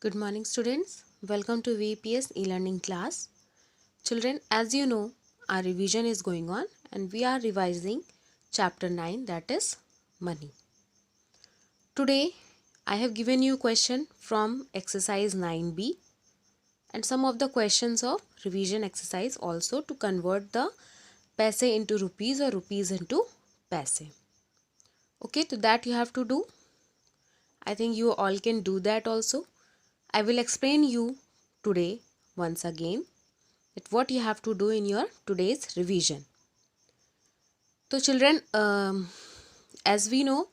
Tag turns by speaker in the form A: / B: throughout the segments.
A: Good morning, students. Welcome to VPS e-learning class. Children, as you know, our revision is going on and we are revising chapter 9, that is money. Today, I have given you question from exercise 9b and some of the questions of revision exercise also to convert the paise into rupees or rupees into paise. Okay, so that you have to do. I think you all can do that also. I will explain you today once again that what you have to do in your today's revision. So children, as we know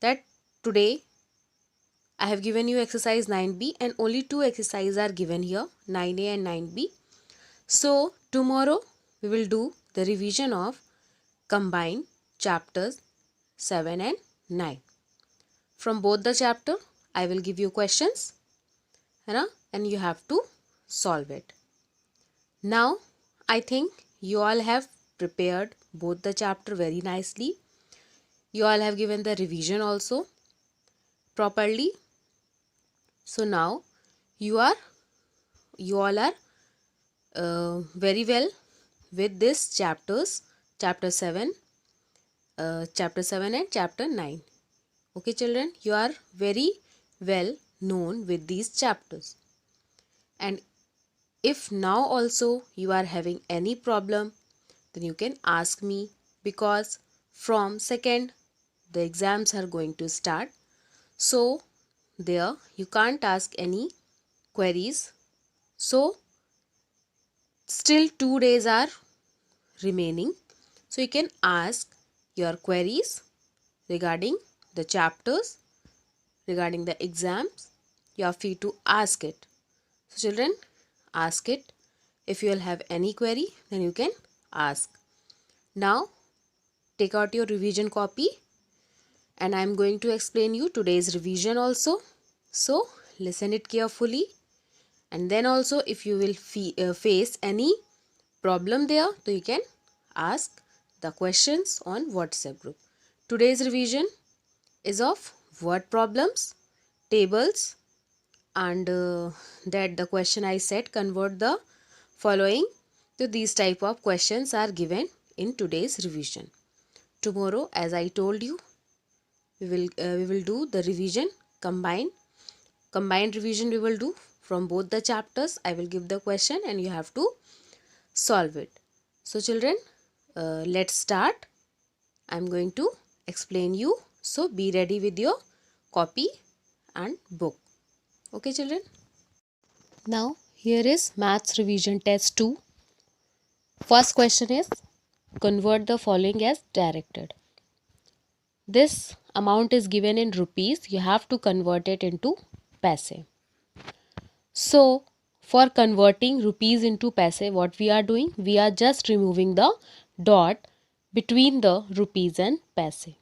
A: that today I have given you exercise 9b and only two exercises are given here, 9a and 9b. So tomorrow we will do the revision of combined chapters 7 and 9. From both the chapter I will give you questions and you have to solve it. Now I think you all have prepared both the chapter very nicely. You all have given the revision also properly. So now you all are very well with this chapters, chapter 7 and chapter 9. Okay children, you are very well known with these chapters. And if now also you are having any problem, then you can ask me, because from 2nd the exams are going to start. So there you can't ask any queries. So still 2 days are remaining. So you can ask your queries regarding the chapters, regarding the exams. You are free to ask it. So children, ask it. If you will have any query, then you can ask. Now take out your revision copy and I am going to explain you today's revision also. So listen it carefully, and then also if you will face any problem there, so you can ask the questions on WhatsApp group. Today's revision is of word problems, tables, and that the question I said, convert the following. So these type of questions are given in today's revision. Tomorrow, as I told you, we will do the revision combined revision. We will do from both the chapters. I will give the question and you have to solve it. So children, let's start. I'm going to explain you, so be ready with your copy and book. Okay children, now here is maths revision test 2. First question is, convert the following as directed. This amount is given in rupees. You have to convert it into paise. So for converting rupees into paise, what we are doing? We are just removing the dot between the rupees and paise.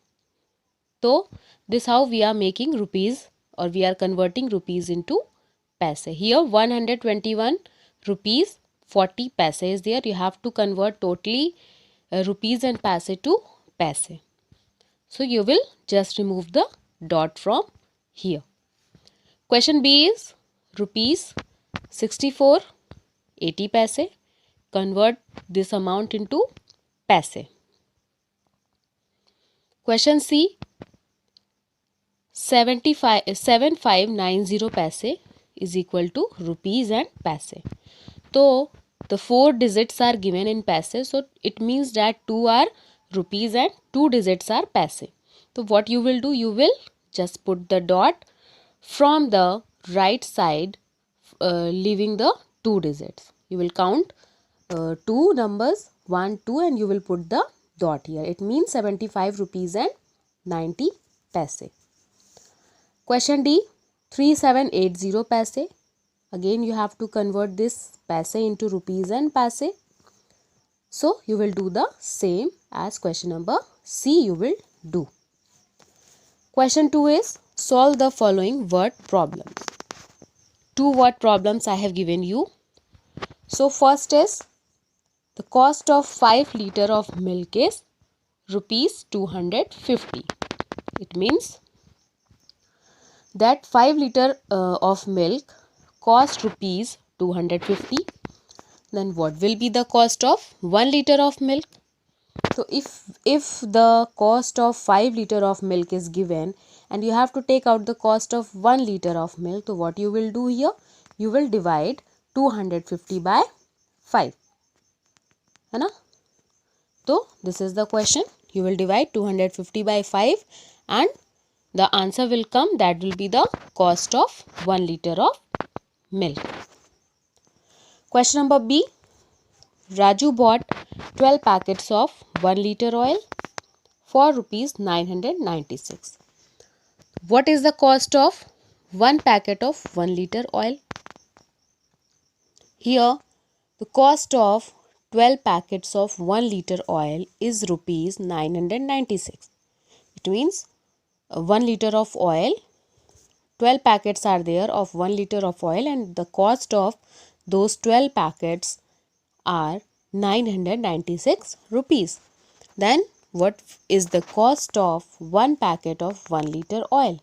A: So this how we are making rupees, or we are converting rupees into paise. Here 121 rupees 40 paise is there. You have to convert totally rupees and paise to paise. So you will just remove the dot from here. Question B is rupees 64 80 paise. Convert this amount into paise. Question C, 7590 paise is equal to rupees and paise. So the 4 digits are given in paise. So it means that 2 are rupees and 2 digits are paise. So what you will do? You will just put the dot from the right side, leaving the 2 digits. You will count 2 numbers 1, 2 and you will put the dot here. It means 75 rupees and 90 paise. Question D, 3780 paise. Again you have to convert this paise into rupees and paise. So you will do the same as question number C you will do. Question 2 is, solve the following word problems. 2 word problems I have given you. So first is, the cost of 5 liter of milk is rupees 250. It means that 5 liter of milk cost rupees 250, then what will be the cost of 1 liter of milk? So if the cost of 5 liter of milk is given and you have to take out the cost of 1 liter of milk, so what you will do here? You will divide 250 by 5. है ना? So this is the question. You will divide 250 by 5 and the answer will come. That will be the cost of 1 liter of milk. Question number B. Raju bought 12 packets of 1 liter oil for rupees 996. What is the cost of 1 packet of 1 liter oil? Here the cost of 12 packets of 1 liter oil is rupees 996. It means 1 liter of oil, 12 packets are there of 1 liter of oil, and the cost of those 12 packets are 996 rupees. Then what is the cost of 1 packet of 1 liter oil?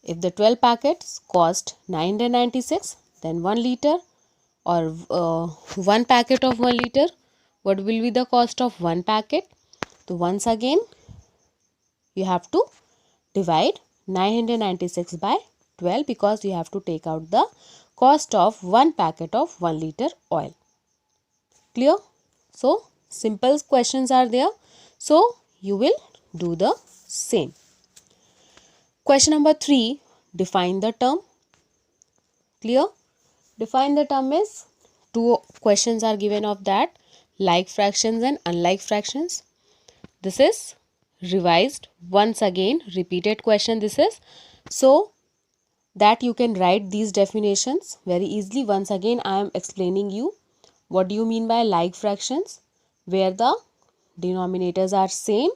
A: If the 12 packets cost 996, then 1 liter or 1 packet of 1 liter, what will be the cost of 1 packet? So once again you have to divide 996 by 12 because you have to take out the cost of 1 packet of 1 liter oil. Clear? So simple questions are there. So you will do the same. Question number 3. Define the term. Clear? Define the term is 2 questions are given of that, like fractions and unlike fractions. This is revised once again, repeated question this is, so that you can write these definitions very easily. Once again I am explaining you what do you mean by like fractions. Where the denominators are same,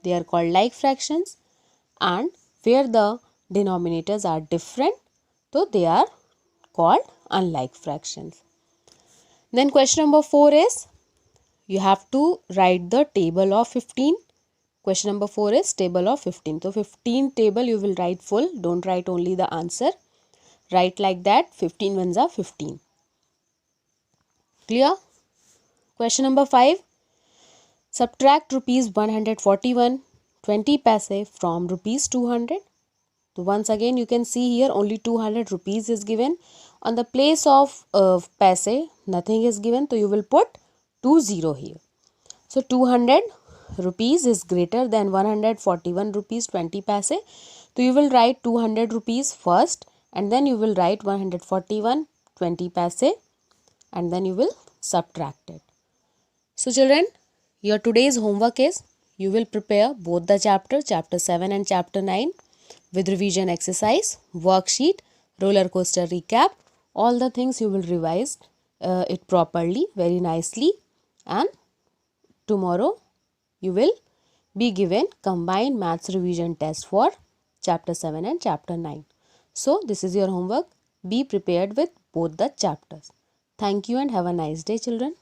A: they are called like fractions, and where the denominators are different, so they are called unlike fractions. Then question number 4 is you have to write the table of 15. Question number 4 is table of 15. So 15 table you will write full. Don't write only the answer. Write like that. 15 ones are 15. Clear? Question number 5. Subtract rupees 141 20 paise from rupees 200. So once again you can see here only 200 rupees is given. On the place of paise nothing is given, so you will put 20 here. So 200 rupees is greater than 141 rupees 20 paise. So you will write 200 rupees first and then you will write 141 20 paise and then you will subtract it. So children, your today's homework is you will prepare both the chapter 7 and chapter 9 with revision exercise, worksheet, roller coaster recap. All the things you will revise it properly, very nicely, and tomorrow you will be given combined maths revision test for chapter 7 and chapter 9. So this is your homework. Be prepared with both the chapters. Thank you and have a nice day, children.